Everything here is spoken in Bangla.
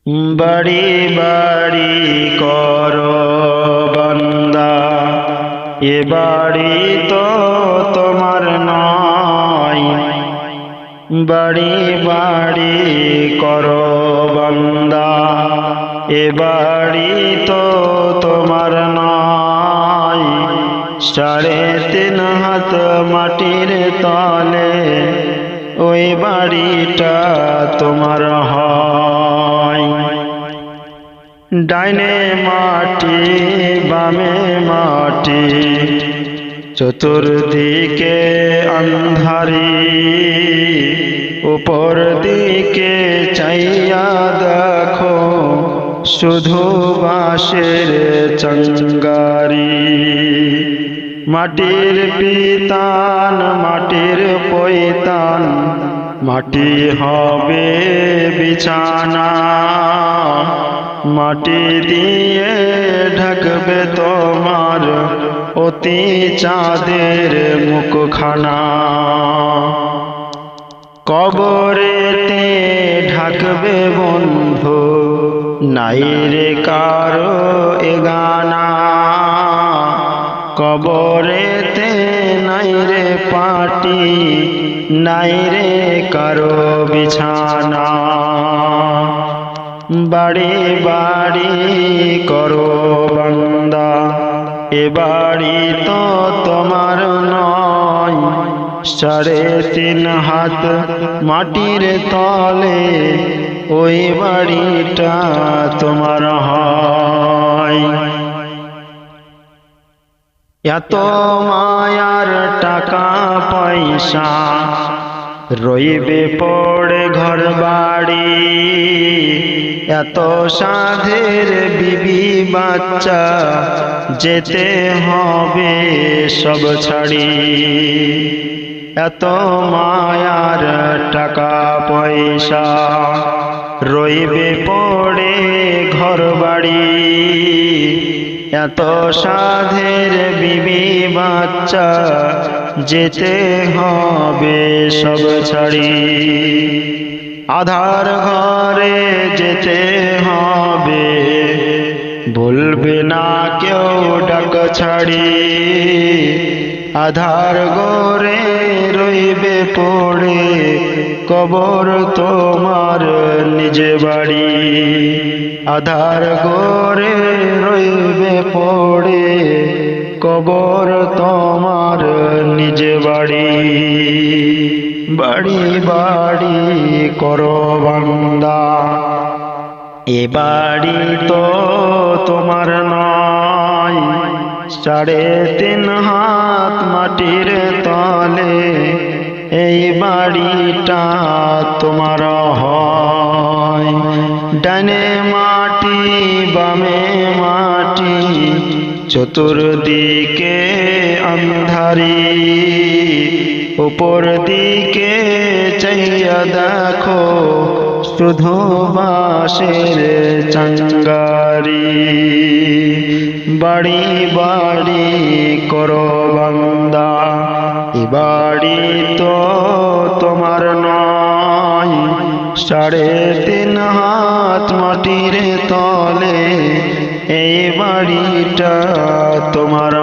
বাড়ি বাড়ি করো বান্দা, এ বাড়ি তো তোমার নয়। বাড়ি বাড়ি করো বান্দা, এ বাড়ি তো তোমার নয়। 3.5 হাত মাটির তলে ওই বাড়িটা তোমার হয়। ডাইনে মাটি বামে মাটি, চতুর্দিকে আন্ধারি, উপর দিকে চাইয়া দেখো শুধু বাঁশের চঙ্গারি। মাটির পিতান মাটির পৈতান, মাটি হবে বিছানা। মাটি দিয়ে ঢাকবে তোমার অতি চাঁদের মুখখানা। কবরেতে ঢাকবে বন্ধু, নাই রে কারো এগানা। কবরেতে নাই রে পাটি, নাই রে কারো বিছানা। বাড়ি বাড়ি করো বান্দা, এ বাড়ি তো তোমার নয়। 3.5 হাত মাটির তলে ওই বাড়িটা তোমার হয়। এত মায়ার টাকা পয়সা রইবে পড়ে ঘর বাড়ি। এত সাধের বিবি বাচ্চা যেতে হবে সব ছাড়ি। এত মায়ার টাকা পয়সা রইবে পড়ে ঘর বাড়ি। এত সাধের বিবি বাচ্চা যেতে হবে সব ছাড়ি। আধার ঘরে যেতে হবে, বলবে না কেউ ডাক ছাড়ি। আধার ঘরে রইবে পড়ে কবর তোমার নিজ বাড়ি। আধার ঘরে রইবে পড়ে কবর তোমার নিজ বাড়ি। বাড়ি বাড়ি করো বান্দা, এ বাড়ি তো তোমার নয়। 3.5 হাত মাটির তলে এই বাড়িটা তোমার হয়। ডানে মাটি বামে মাটি, চতুর্দিকে আন্ধারি, উপর দিকে চাইয়া দেখো শুধু বাঁশের চঙ্গারি। বাড়ি বাড়ি করো বান্দা, এ বাড়ি তো তোমার নয়। 3.5 হাত মাটির তলে এই বাড়িটা তোমার